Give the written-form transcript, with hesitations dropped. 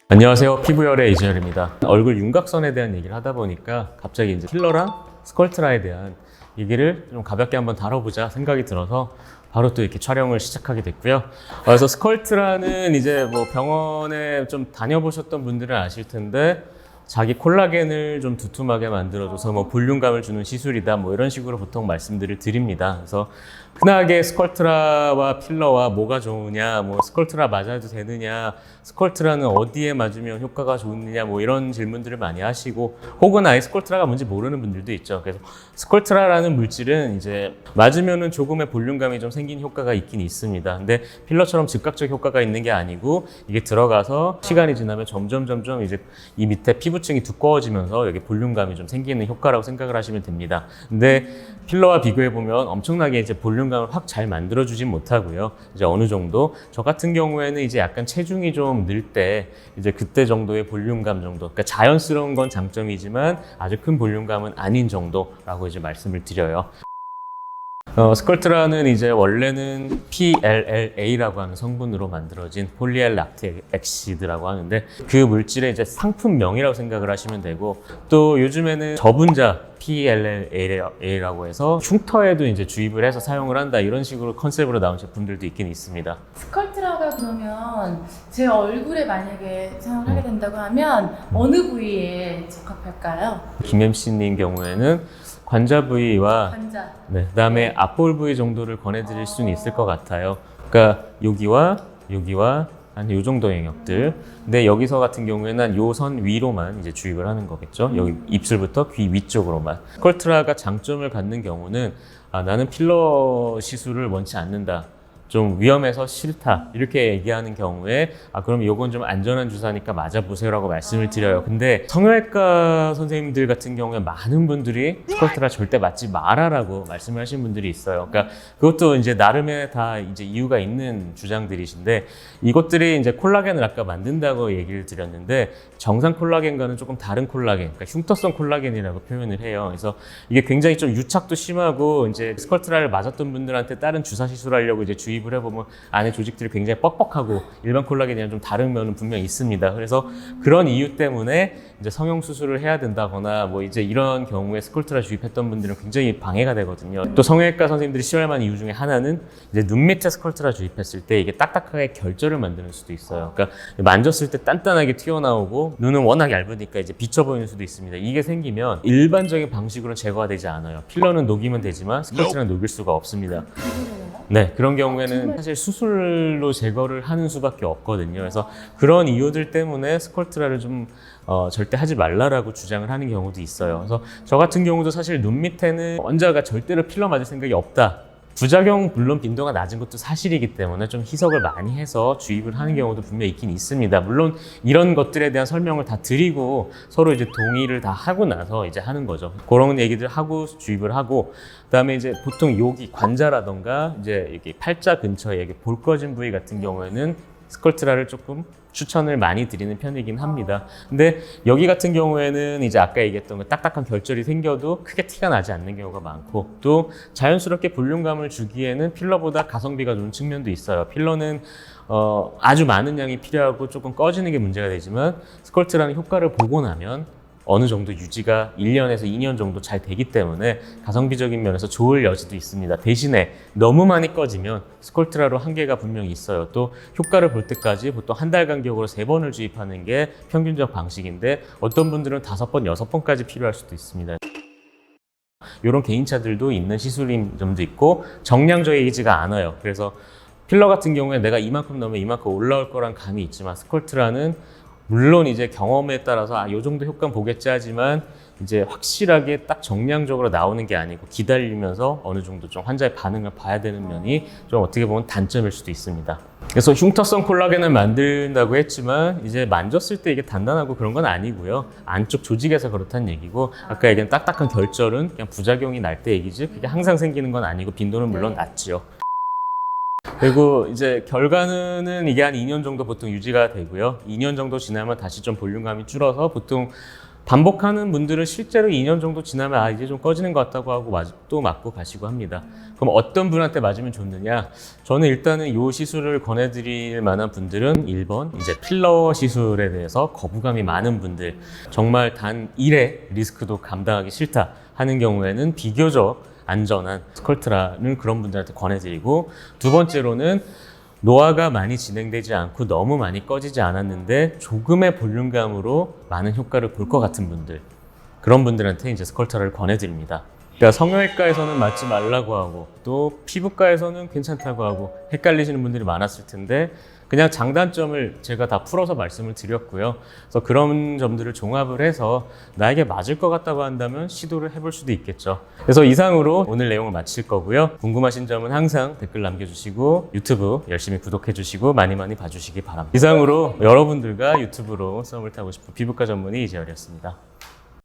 안녕하세요. 피부열의 이재열입니다. 얼굴 윤곽선에 대한 얘기를 하다 보니까 갑자기 이제 필러랑 스컬트라에 대한 얘기를 좀 가볍게 한번 다뤄보자 생각이 들어서 바로 또 이렇게 촬영을 시작하게 됐고요. 그래서 스컬트라는 이제 뭐 병원에 좀 다녀보셨던 분들은 아실 텐데 자기 콜라겐을 좀 두툼하게 만들어줘서 뭐 볼륨감을 주는 시술이다 뭐 이런 식으로 보통 말씀들을 드립니다. 그래서 흔하게 스컬트라와 필러와 뭐가 좋으냐, 뭐 스컬트라 맞아도 되느냐, 스컬트라는 어디에 맞으면 효과가 좋느냐, 뭐 이런 질문들을 많이 하시고, 혹은 아예 스컬트라가 뭔지 모르는 분들도 있죠. 그래서 스컬트라라는 물질은 이제 맞으면은 조금의 볼륨감이 좀 생긴 효과가 있긴 있습니다. 근데 필러처럼 즉각적 효과가 있는 게 아니고 이게 들어가서 시간이 지나면 점점 이제 이 밑에 피부층이 두꺼워지면서 여기 볼륨감이 좀 생기는 효과라고 생각을 하시면 됩니다. 근데 필러와 비교해 보면 엄청나게 이제 볼륨감을 확 잘 만들어주진 못하고요. 이제 어느 정도 저 같은 경우에는 이제 약간 체중이 좀 늘 때 이제 그때 정도의 볼륨감 정도. 그러니까 자연스러운 건 장점이지만 아주 큰 볼륨감은 아닌 정도라고 이제 말씀을 드려요. 스컬트라는 이제 원래는 PLLA라고 하는 성분으로 만들어진 폴리엘 락틱 액시드라고 하는데 그 물질의 이제 상품명이라고 생각을 하시면 되고, 또 요즘에는 저분자 PLLA라고 해서 흉터에도 이제 주입을 해서 사용을 한다 이런 식으로 컨셉으로 나온 제품들도 있긴 있습니다. 스컬트라가 그러면 제 얼굴에 만약에 사용을 하게 된다고 하면 어느 부위에 적합할까요? 김 MC님 경우에는 관자 부위와 관자. 네, 그다음에 앞볼 부위 정도를 권해드릴 수는 있을 것 같아요. 그러니까 여기와 한 요 정도 영역들. 근데 여기서 같은 경우에는 요 선 위로만 이제 주입을 하는 거겠죠. 여기 입술부터 귀 위쪽으로만. 스컬트라가 장점을 갖는 경우는 나는 필러 시술을 원치 않는다, 좀 위험해서 싫다 이렇게 얘기하는 경우에 그럼 요건 좀 안전한 주사니까 맞아보세요 라고 말씀을 드려요. 근데 성형외과 선생님들 같은 경우에 많은 분들이 스컬트라 절대 맞지 마라라고 말씀을 하시는 분들이 있어요. 그러니까 그것도 이제 나름의 다 이제 이유가 있는 주장들이신데, 이것들이 이제 콜라겐을 아까 만든다고 얘기를 드렸는데 정상 콜라겐과는 조금 다른 콜라겐, 그러니까 흉터성 콜라겐이라고 표현을 해요. 그래서 이게 굉장히 좀 유착도 심하고, 이제 스컬트라를 맞았던 분들한테 다른 주사 시술하려고 이제 주입을 해보면 안에 조직들이 굉장히 뻑뻑하고 일반 콜라겐이랑 좀 다른 면은 분명히 있습니다. 그래서 그런 이유 때문에 이제 성형 수술을 해야 된다거나 뭐 이제 이런 경우에 스컬트라 주입했던 분들은 굉장히 방해가 되거든요. 또 성형외과 선생님들이 싫어할 만한 이유 중에 하나는 이제 눈 밑에 스컬트라 주입했을 때 이게 딱딱하게 결절을 만드는 수도 있어요. 그러니까 만졌을 때 단단하게 튀어나오고 눈은 워낙 얇으니까 이제 비쳐 보이는 수도 있습니다. 이게 생기면 일반적인 방식으로는 제거가 되지 않아요. 필러는 녹이면 되지만 스컬트라는 녹일 수가 없습니다. 네, 그런 경우에는 사실 수술로 제거를 하는 수밖에 없거든요. 그래서 그런 이유들 때문에 스컬트라를 좀 절대 하지 말라라고 주장을 하는 경우도 있어요. 그래서 저 같은 경우도 사실 눈 밑에는 환자가 절대로 필러 맞을 생각이 없다, 부작용 물론 빈도가 낮은 것도 사실이기 때문에 좀 희석을 많이 해서 주입을 하는 경우도 분명히 있긴 있습니다. 물론 이런 것들에 대한 설명을 다 드리고 서로 이제 동의를 다 하고 나서 이제 하는 거죠. 그런 얘기들 하고 주입을 하고, 그다음에 이제 보통 여기 관자라던가 이제 여기 팔자 근처에 여기 볼 꺼진 부위 같은 경우에는 스컬트라를 조금 추천을 많이 드리는 편이긴 합니다. 근데 여기 같은 경우에는 이제 아까 얘기했던 그 딱딱한 결절이 생겨도 크게 티가 나지 않는 경우가 많고, 또 자연스럽게 볼륨감을 주기에는 필러보다 가성비가 좋은 측면도 있어요. 필러는 아주 많은 양이 필요하고 조금 꺼지는 게 문제가 되지만 스컬트라는 효과를 보고 나면 어느 정도 유지가 1년에서 2년 정도 잘 되기 때문에 가성비적인 면에서 좋을 여지도 있습니다. 대신에 너무 많이 꺼지면 스컬트라로 한계가 분명히 있어요. 또 효과를 볼 때까지 보통 한 달 간격으로 3번을 주입하는 게 평균적 방식인데 어떤 분들은 5번, 6번까지 필요할 수도 있습니다. 이런 개인차들도 있는 시술인 점도 있고 정량적이지가 않아요. 그래서 필러 같은 경우에 내가 이만큼 넣으면 이만큼 올라올 거란 감이 있지만 스컬트라는 물론 이제 경험에 따라서 요 정도 효과는 보겠지 하지만 이제 확실하게 딱 정량적으로 나오는 게 아니고 기다리면서 어느 정도 좀 환자의 반응을 봐야 되는 면이 좀 어떻게 보면 단점일 수도 있습니다. 그래서 흉터성 콜라겐을 만든다고 했지만 이제 만졌을 때 이게 단단하고 그런 건 아니고요. 안쪽 조직에서 그렇다는 얘기고, 아까 얘기한 딱딱한 결절은 그냥 부작용이 날 때 얘기지 그게 항상 생기는 건 아니고 빈도는 물론 낮지요. 그리고 이제 결과는 이게 한 2년 정도 보통 유지가 되고요. 2년 정도 지나면 다시 좀 볼륨감이 줄어서 보통 반복하는 분들은 실제로 2년 정도 지나면 아 이제 좀 꺼지는 것 같다고 하고 또 맞고 가시고 합니다. 그럼 어떤 분한테 맞으면 좋느냐? 저는 일단은 이 시술을 권해드릴 만한 분들은 1번 이제 필러 시술에 대해서 거부감이 많은 분들, 정말 단 1의 리스크도 감당하기 싫다 하는 경우에는 비교적 안전한 스컬트라는 그런 분들한테 권해드리고, 두 번째로는 노화가 많이 진행되지 않고 너무 많이 꺼지지 않았는데 조금의 볼륨감으로 많은 효과를 볼 것 같은 분들, 그런 분들한테 이제 스컬트라를 권해드립니다. 그러니까 성형외과에서는 맞지 말라고 하고 또 피부과에서는 괜찮다고 하고 헷갈리시는 분들이 많았을 텐데, 그냥 장단점을 제가 다 풀어서 말씀을 드렸고요. 그래서 그런 점들을 종합을 해서 나에게 맞을 것 같다고 한다면 시도를 해볼 수도 있겠죠. 그래서 이상으로 오늘 내용을 마칠 거고요. 궁금하신 점은 항상 댓글 남겨주시고 유튜브 열심히 구독해주시고 많이 많이 봐주시기 바랍니다. 이상으로 여러분들과 유튜브로 썸을 타고 싶은 피부과 전문의 이재열이었습니다.